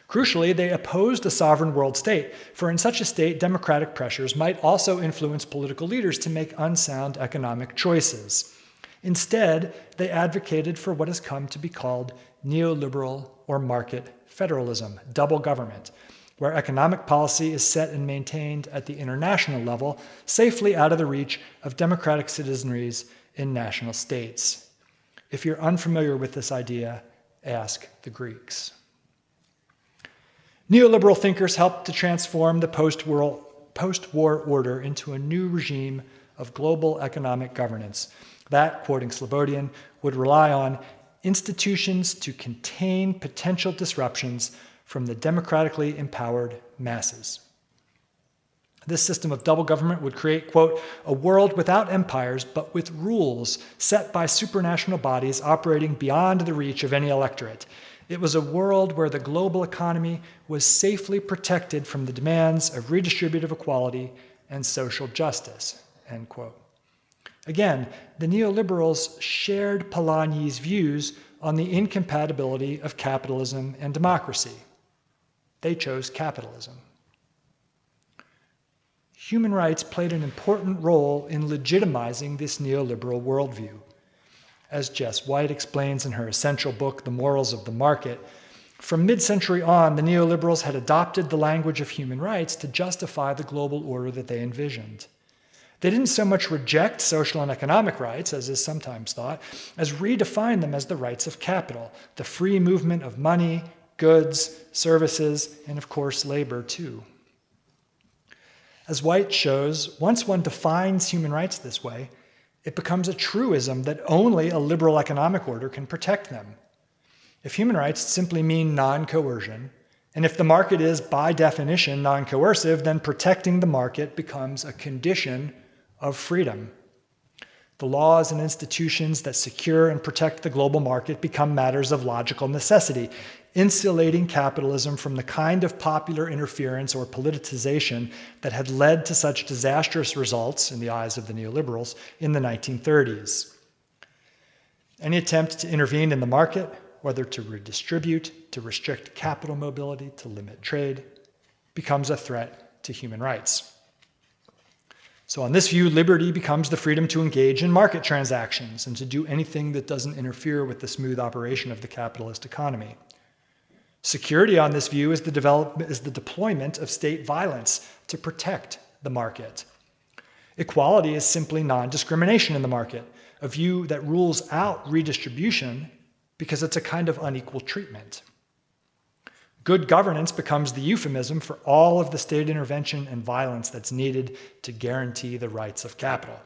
Crucially, they opposed a sovereign world state, for in such a state, democratic pressures might also influence political leaders to make unsound economic choices. Instead, they advocated for what has come to be called neoliberal or market federalism, double government, where economic policy is set and maintained at the international level, safely out of the reach of democratic citizenries in national states. If you're unfamiliar with this idea, ask the Greeks. Neoliberal thinkers helped to transform the post-war order into a new regime of global economic governance that, quoting Slobodian, would rely on institutions to contain potential disruptions from the democratically empowered masses. This system of double government would create, quote, a world without empires, but with rules set by supranational bodies operating beyond the reach of any electorate. It was a world where the global economy was safely protected from the demands of redistributive equality and social justice, end quote. Again, the neoliberals shared Polanyi's views on the incompatibility of capitalism and democracy. They chose capitalism. Human rights played an important role in legitimizing this neoliberal worldview. As Jess White explains in her essential book, The Morals of the Market, from mid-century on, the neoliberals had adopted the language of human rights to justify the global order that they envisioned. They didn't so much reject social and economic rights, as is sometimes thought, as redefine them as the rights of capital, the free movement of money, goods, services, and of course, labor too. As White shows, once one defines human rights this way, it becomes a truism that only a liberal economic order can protect them. If human rights simply mean non-coercion, and if the market is by definition non-coercive, then protecting the market becomes a condition of freedom. The laws and institutions that secure and protect the global market become matters of logical necessity, insulating capitalism from the kind of popular interference or politicization that had led to such disastrous results, in the eyes of the neoliberals, in the 1930s. Any attempt to intervene in the market, whether to redistribute, to restrict capital mobility, to limit trade, becomes a threat to human rights. So on this view, liberty becomes the freedom to engage in market transactions and to do anything that doesn't interfere with the smooth operation of the capitalist economy. Security on this view is the deployment of state violence to protect the market. Equality is simply non-discrimination in the market, a view that rules out redistribution because it's a kind of unequal treatment. Good governance becomes the euphemism for all of the state intervention and violence that's needed to guarantee the rights of capital.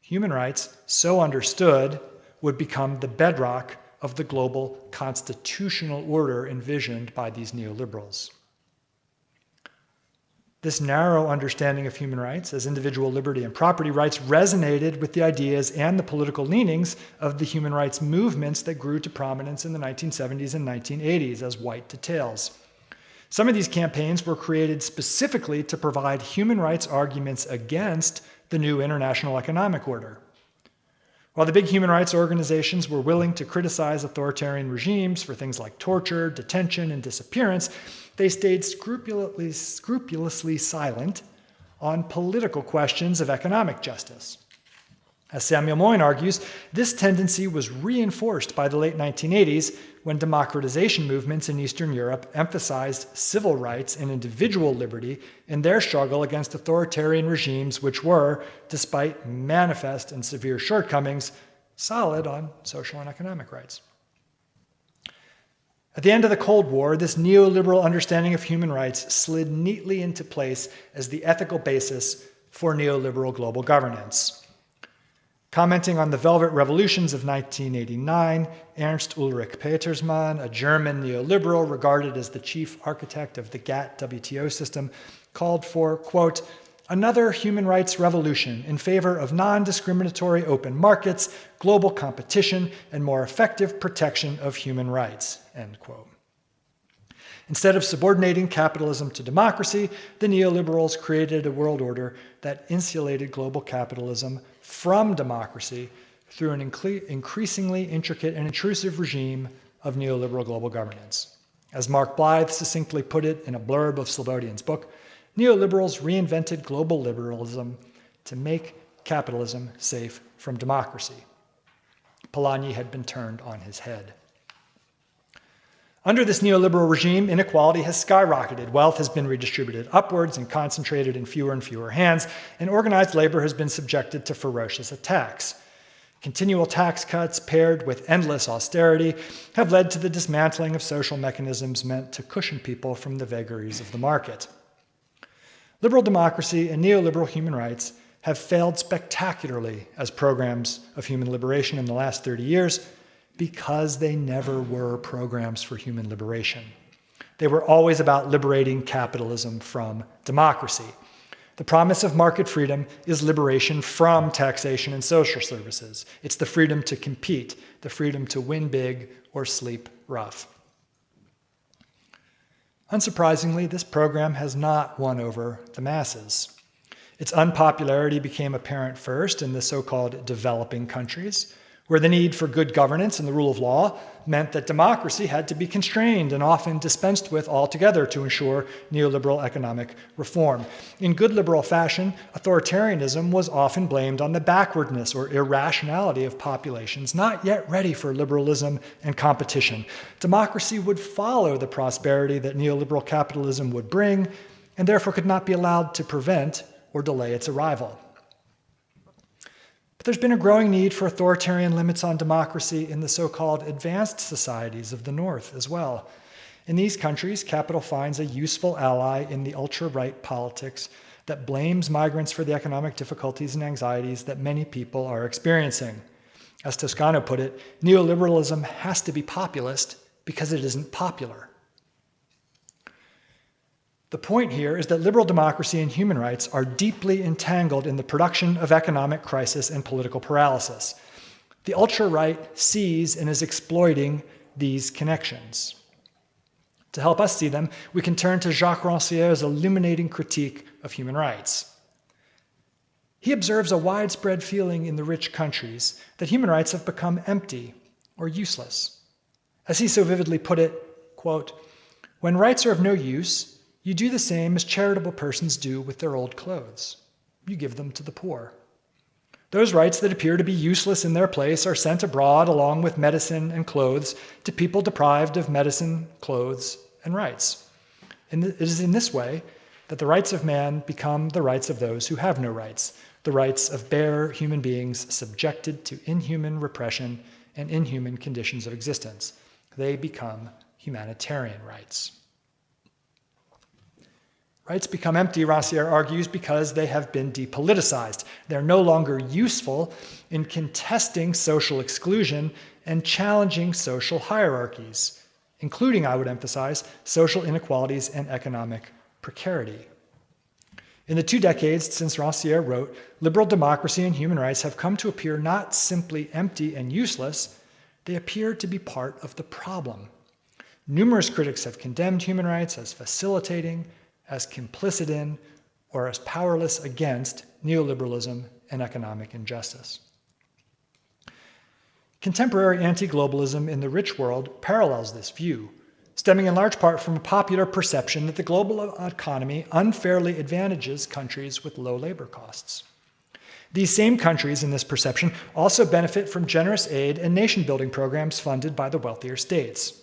Human rights, so understood, would become the bedrock of the global constitutional order envisioned by these neoliberals. This narrow understanding of human rights as individual liberty and property rights resonated with the ideas and the political leanings of the human rights movements that grew to prominence in the 1970s and 1980s as white details. Some of these campaigns were created specifically to provide human rights arguments against the new international economic order. While the big human rights organizations were willing to criticize authoritarian regimes for things like torture, detention, and disappearance, they stayed scrupulously silent on political questions of economic justice. As Samuel Moyn argues, this tendency was reinforced by the late 1980s when democratization movements in Eastern Europe emphasized civil rights and individual liberty in their struggle against authoritarian regimes which were, despite manifest and severe shortcomings, solid on social and economic rights. At the end of the Cold War, this neoliberal understanding of human rights slid neatly into place as the ethical basis for neoliberal global governance. Commenting on the Velvet Revolutions of 1989, Ernst Ulrich Petersmann, a German neoliberal regarded as the chief architect of the GATT-WTO system, called for, quote, another human rights revolution in favor of non-discriminatory open markets, global competition, and more effective protection of human rights, end quote. Instead of subordinating capitalism to democracy, the neoliberals created a world order that insulated global capitalism from democracy through an increasingly intricate and intrusive regime of neoliberal global governance. As Mark Blythe succinctly put it in a blurb of Slobodian's book, neoliberals reinvented global liberalism to make capitalism safe from democracy. Polanyi had been turned on his head. Under this neoliberal regime, inequality has skyrocketed. Wealth has been redistributed upwards and concentrated in fewer and fewer hands, and organized labor has been subjected to ferocious attacks. Continual tax cuts paired with endless austerity have led to the dismantling of social mechanisms meant to cushion people from the vagaries of the market. Liberal democracy and neoliberal human rights have failed spectacularly as programs of human liberation in the last 30 years, because they never were programs for human liberation. They were always about liberating capitalism from democracy. The promise of market freedom is liberation from taxation and social services. It's the freedom to compete, the freedom to win big or sleep rough. Unsurprisingly, this program has not won over the masses. Its unpopularity became apparent first in the so-called developing countries, where the need for good governance and the rule of law meant that democracy had to be constrained and often dispensed with altogether to ensure neoliberal economic reform. In good liberal fashion, authoritarianism was often blamed on the backwardness or irrationality of populations not yet ready for liberalism and competition. Democracy would follow the prosperity that neoliberal capitalism would bring, and therefore could not be allowed to prevent or delay its arrival. But there's been a growing need for authoritarian limits on democracy in the so-called advanced societies of the North as well. In these countries, capital finds a useful ally in the ultra-right politics that blames migrants for the economic difficulties and anxieties that many people are experiencing. As Toscano put it, neoliberalism has to be populist because it isn't popular. The point here is that liberal democracy and human rights are deeply entangled in the production of economic crisis and political paralysis. The ultra-right sees and is exploiting these connections. To help us see them, we can turn to Jacques Rancière's illuminating critique of human rights. He observes a widespread feeling in the rich countries that human rights have become empty or useless. As he so vividly put it, quote, "When rights are of no use, you do the same as charitable persons do with their old clothes." you give them to the poor. Those rights that appear to be useless in their place are sent abroad along with medicine and clothes to people deprived of medicine, clothes, and rights. And it is in this way that the rights of man become the rights of those who have no rights, the rights of bare human beings subjected to inhuman repression and inhuman conditions of existence. They become humanitarian rights. Rights become empty, Rancière argues, because they have been depoliticized. They're no longer useful in contesting social exclusion and challenging social hierarchies, including, I would emphasize, social inequalities and economic precarity. In the 2 decades since Rancière wrote, liberal democracy and human rights have come to appear not simply empty and useless, they appear to be part of the problem. Numerous critics have condemned human rights as facilitating, as complicit in, or as powerless against neoliberalism and economic injustice. Contemporary anti-globalism in the rich world parallels this view, stemming in large part from a popular perception that the global economy unfairly advantages countries with low labor costs. These same countries, in this perception, also benefit from generous aid and nation-building programs funded by the wealthier states.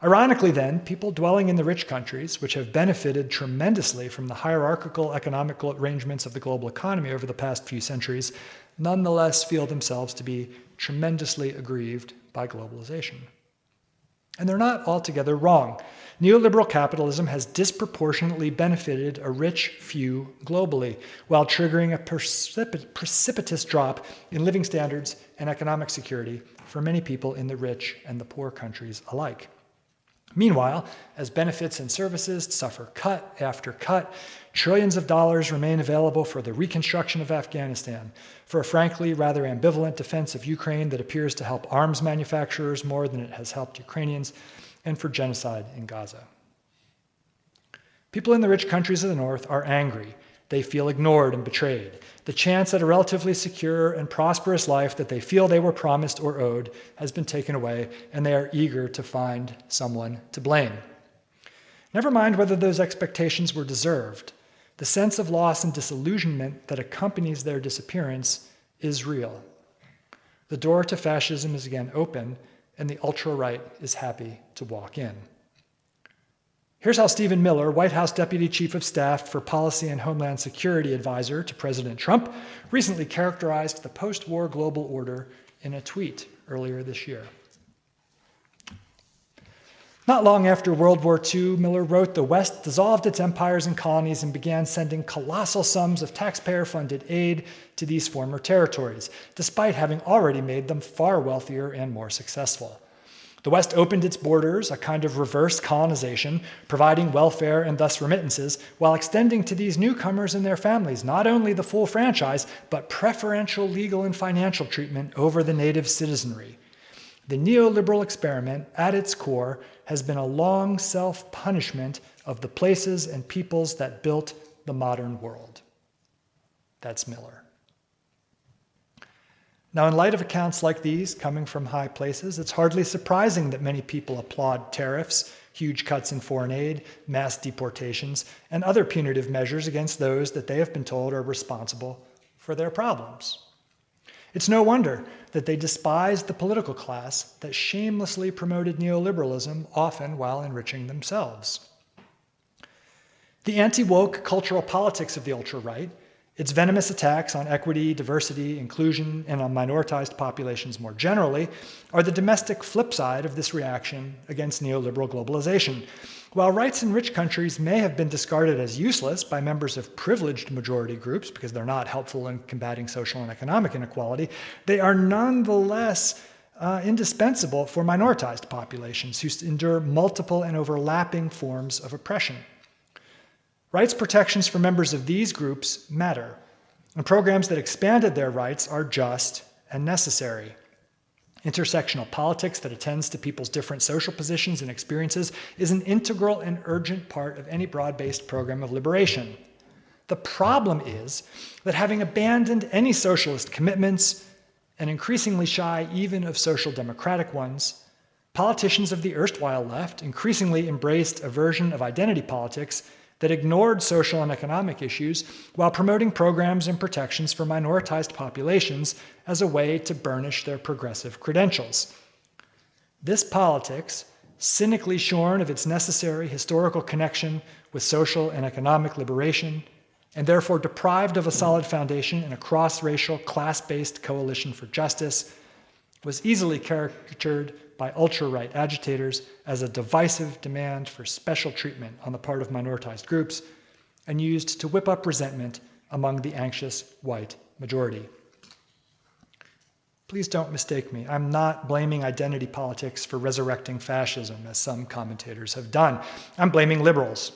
Ironically, then, people dwelling in the rich countries, which have benefited tremendously from the hierarchical economic arrangements of the global economy over the past few centuries, nonetheless feel themselves to be tremendously aggrieved by globalization. And they're not altogether wrong. Neoliberal capitalism has disproportionately benefited a rich few globally, while triggering a precipitous drop in living standards and economic security for many people in the rich and the poor countries alike. Meanwhile, as benefits and services suffer cut after cut, trillions of dollars remain available for the reconstruction of Afghanistan, for a frankly rather ambivalent defense of Ukraine that appears to help arms manufacturers more than it has helped Ukrainians, and for genocide in Gaza. People in the rich countries of the North are angry. They feel ignored and betrayed. The chance at a relatively secure and prosperous life that they feel they were promised or owed has been taken away, and they are eager to find someone to blame. Never mind whether those expectations were deserved. The sense of loss and disillusionment that accompanies their disappearance is real. The door to fascism is again open, and the ultra-right is happy to walk in. Here's how Stephen Miller, White House Deputy Chief of Staff for Policy and Homeland Security Advisor to President Trump, recently characterized the post-war global order in a tweet earlier this year. Not long after World War II, Miller wrote, the West dissolved its empires and colonies and began sending colossal sums of taxpayer-funded aid to these former territories, despite having already made them far wealthier and more successful. The West opened its borders, a kind of reverse colonization, providing welfare and thus remittances, while extending to these newcomers and their families not only the full franchise, but preferential legal and financial treatment over the native citizenry. The neoliberal experiment, at its core, has been a long self-punishment of the places and peoples that built the modern world. That's Miller. Now, in light of accounts like these coming from high places, it's hardly surprising that many people applaud tariffs, huge cuts in foreign aid, mass deportations, and other punitive measures against those that they have been told are responsible for their problems. It's no wonder that they despise the political class that shamelessly promoted neoliberalism, often while enriching themselves. The anti-woke cultural politics of the ultra-right, its venomous attacks on equity, diversity, inclusion, and on minoritized populations more generally, are the domestic flip side of this reaction against neoliberal globalization. While rights in rich countries may have been discarded as useless by members of privileged majority groups because they're not helpful in combating social and economic inequality, they are nonetheless indispensable for minoritized populations who endure multiple and overlapping forms of oppression. Rights protections for members of these groups matter, and programs that expanded their rights are just and necessary. Intersectional politics that attends to people's different social positions and experiences is an integral and urgent part of any broad-based program of liberation. The problem is that having abandoned any socialist commitments, and increasingly shy even of social democratic ones, politicians of the erstwhile left increasingly embraced a version of identity politics that ignored social and economic issues while promoting programs and protections for minoritized populations as a way to burnish their progressive credentials. This politics, cynically shorn of its necessary historical connection with social and economic liberation, and therefore deprived of a solid foundation in a cross-racial, class-based coalition for justice, was easily caricatured by ultra-right agitators as a divisive demand for special treatment on the part of minoritized groups, and used to whip up resentment among the anxious white majority. Please don't mistake me. I'm not blaming identity politics for resurrecting fascism, as some commentators have done. I'm blaming liberals.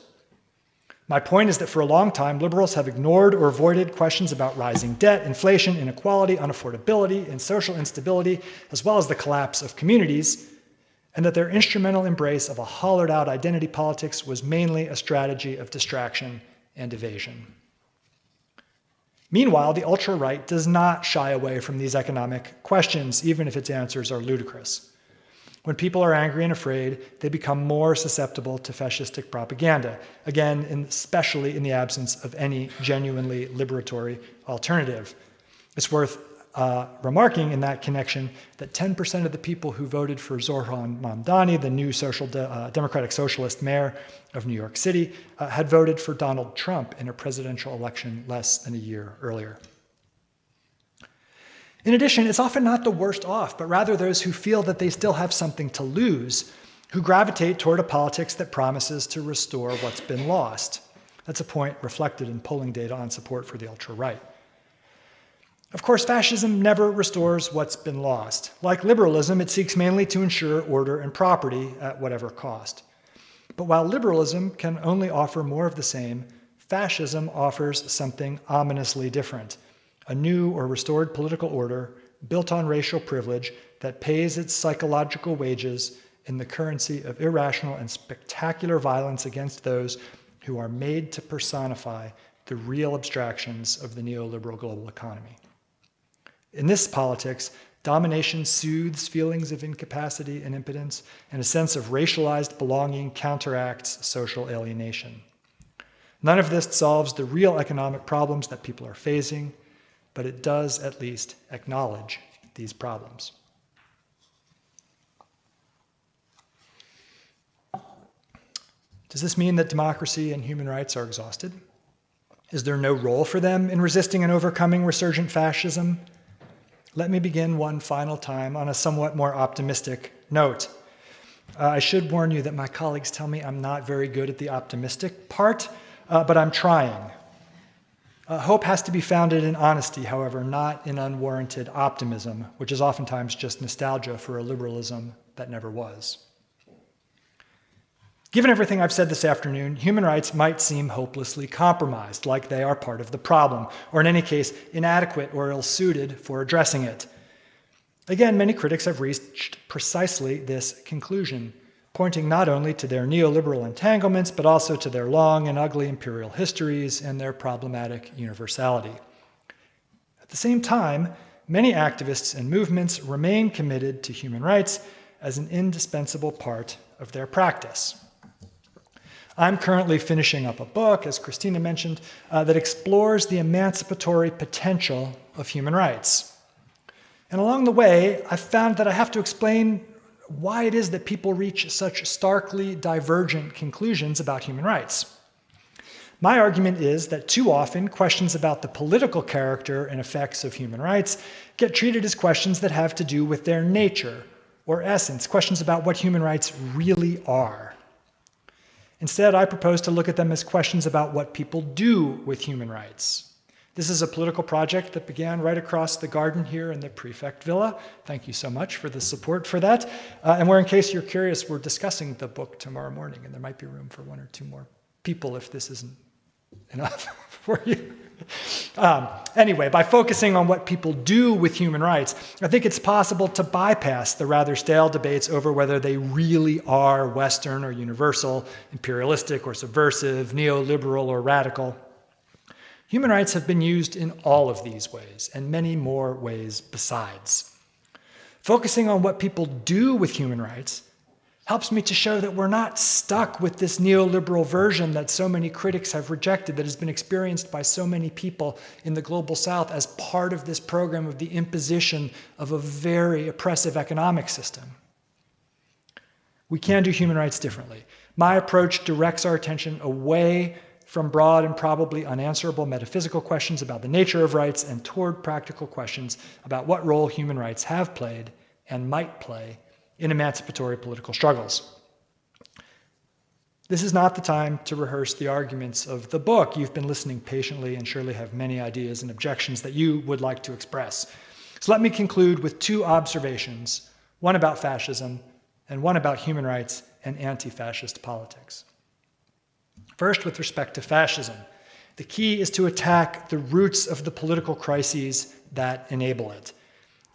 My point is that for a long time, liberals have ignored or avoided questions about rising debt, inflation, inequality, unaffordability, and social instability, as well as the collapse of communities, and that their instrumental embrace of a hollowed-out identity politics was mainly a strategy of distraction and evasion. Meanwhile, the ultra-right does not shy away from these economic questions, even if its answers are ludicrous. When people are angry and afraid, they become more susceptible to fascistic propaganda, again, especially in the absence of any genuinely liberatory alternative. It's worth remarking in that connection that 10% of the people who voted for Zoran Mamdani, the new Democratic Socialist mayor of New York City, had voted for Donald Trump in a presidential election less than a year earlier. In addition, it's often not the worst off, but rather those who feel that they still have something to lose, who gravitate toward a politics that promises to restore what's been lost. That's a point reflected in polling data on support for the ultra-right. Of course, fascism never restores what's been lost. Like liberalism, it seeks mainly to ensure order and property at whatever cost. But while liberalism can only offer more of the same, fascism offers something ominously different. A new or restored political order built on racial privilege that pays its psychological wages in the currency of irrational and spectacular violence against those who are made to personify the real abstractions of the neoliberal global economy. In this politics, domination soothes feelings of incapacity and impotence, and a sense of racialized belonging counteracts social alienation. None of this solves the real economic problems that people are facing, but it does at least acknowledge these problems. Does this mean that democracy and human rights are exhausted? Is there no role for them in resisting and overcoming resurgent fascism? Let me begin one final time on a somewhat more optimistic note. I should warn you that my colleagues tell me I'm not very good at the optimistic part, but I'm trying. Hope has to be founded in honesty, however, not in unwarranted optimism, which is oftentimes just nostalgia for a liberalism that never was. Given everything I've said this afternoon, human rights might seem hopelessly compromised, like they are part of the problem, or in any case, inadequate or ill-suited for addressing it. Again, many critics have reached precisely this conclusion, pointing not only to their neoliberal entanglements, but also to their long and ugly imperial histories and their problematic universality. At the same time, many activists and movements remain committed to human rights as an indispensable part of their practice. I'm currently finishing up a book, as Christina mentioned, that explores the emancipatory potential of human rights. And along the way, I've found that I have to explain why it is that people reach such starkly divergent conclusions about human rights. My argument is that too often questions about the political character and effects of human rights get treated as questions that have to do with their nature or essence, questions about what human rights really are. Instead, I propose to look at them as questions about what people do with human rights. This is a political project that began right across the garden here in the Prefect Villa. Thank you so much for the support for that. And in case you're curious, we're discussing the book tomorrow morning, and there might be room for one or two more people if this isn't enough for you. Anyway, by focusing on what people do with human rights, I think it's possible to bypass the rather stale debates over whether they really are Western or universal, imperialistic or subversive, neoliberal or radical. Human rights have been used in all of these ways, and many more ways besides. Focusing on what people do with human rights helps me to show that we're not stuck with this neoliberal version that so many critics have rejected, that has been experienced by so many people in the global south as part of this program of the imposition of a very oppressive economic system. We can do human rights differently. My approach directs our attention away from broad and probably unanswerable metaphysical questions about the nature of rights and toward practical questions about what role human rights have played and might play in emancipatory political struggles. This is not the time to rehearse the arguments of the book. You've been listening patiently and surely have many ideas and objections that you would like to express. So let me conclude with two observations, one about fascism and one about human rights and anti-fascist politics. First, with respect to fascism, the key is to attack the roots of the political crises that enable it.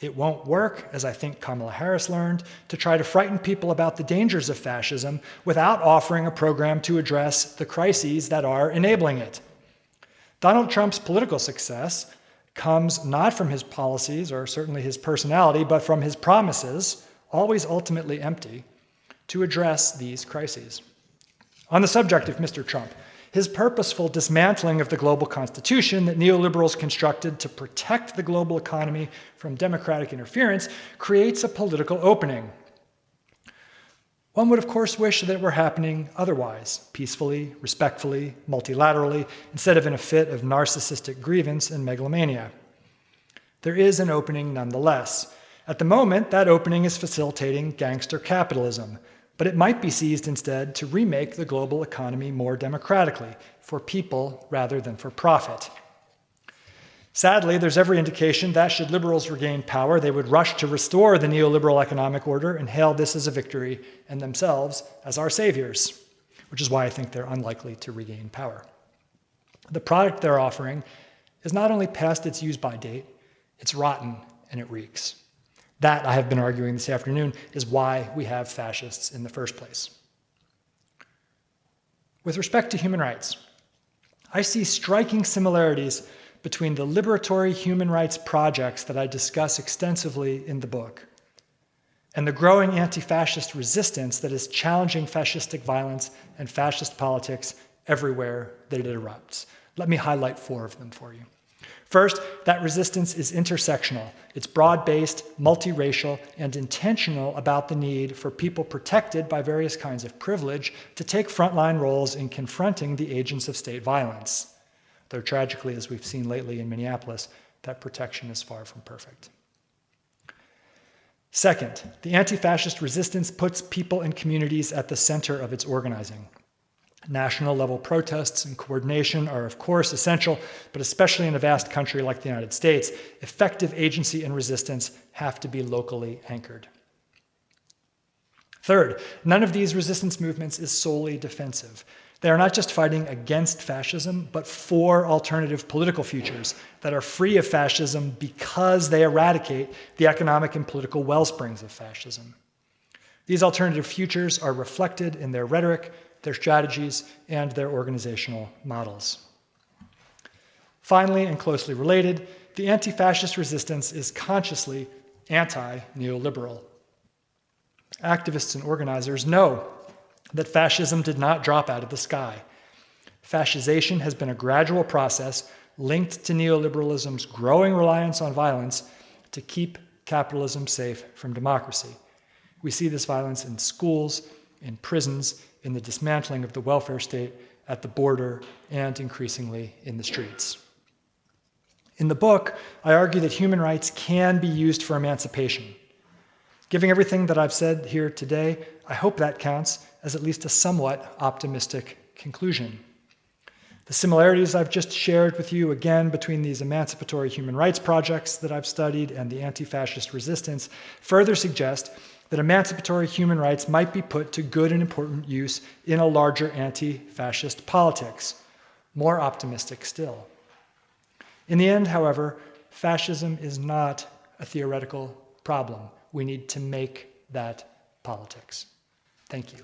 It won't work, as I think Kamala Harris learned, to try to frighten people about the dangers of fascism without offering a program to address the crises that are enabling it. Donald Trump's political success comes not from his policies or certainly his personality, but from his promises, always ultimately empty, to address these crises. On the subject of Mr. Trump, his purposeful dismantling of the global constitution that neoliberals constructed to protect the global economy from democratic interference creates a political opening. One would, of course, wish that it were happening otherwise, peacefully, respectfully, multilaterally, instead of in a fit of narcissistic grievance and megalomania. There is an opening nonetheless. At the moment, that opening is facilitating gangster capitalism, but it might be seized instead to remake the global economy more democratically, for people rather than for profit. Sadly, there's every indication that should liberals regain power, they would rush to restore the neoliberal economic order and hail this as a victory and themselves as our saviors, which is why I think they're unlikely to regain power. The product they're offering is not only past its use-by date, it's rotten and it reeks. That, I have been arguing this afternoon, is why we have fascists in the first place. With respect to human rights, I see striking similarities between the liberatory human rights projects that I discuss extensively in the book and the growing anti-fascist resistance that is challenging fascistic violence and fascist politics everywhere that it erupts. Let me highlight 4 of them for you. First, that resistance is intersectional. It's broad-based, multiracial, and intentional about the need for people protected by various kinds of privilege to take frontline roles in confronting the agents of state violence. Though tragically, as we've seen lately in Minneapolis, that protection is far from perfect. Second, the anti-fascist resistance puts people and communities at the center of its organizing. National level protests and coordination are of course essential, but especially in a vast country like the United States, effective agency and resistance have to be locally anchored. Third, none of these resistance movements is solely defensive. They are not just fighting against fascism, but for alternative political futures that are free of fascism because they eradicate the economic and political wellsprings of fascism. These alternative futures are reflected in their rhetoric, their strategies, and their organizational models. Finally, and closely related, the anti-fascist resistance is consciously anti-neoliberal. Activists and organizers know that fascism did not drop out of the sky. Fascization has been a gradual process linked to neoliberalism's growing reliance on violence to keep capitalism safe from democracy. We see this violence in schools, in prisons, in the dismantling of the welfare state, at the border, and increasingly in the streets. In the book, I argue that human rights can be used for emancipation. Given everything that I've said here today, I hope that counts as at least a somewhat optimistic conclusion. The similarities I've just shared with you, again, between these emancipatory human rights projects that I've studied and the anti-fascist resistance, further suggest that emancipatory human rights might be put to good and important use in a larger anti-fascist politics. More optimistic still. In the end, however, fascism is not a theoretical problem. We need to make that politics. Thank you.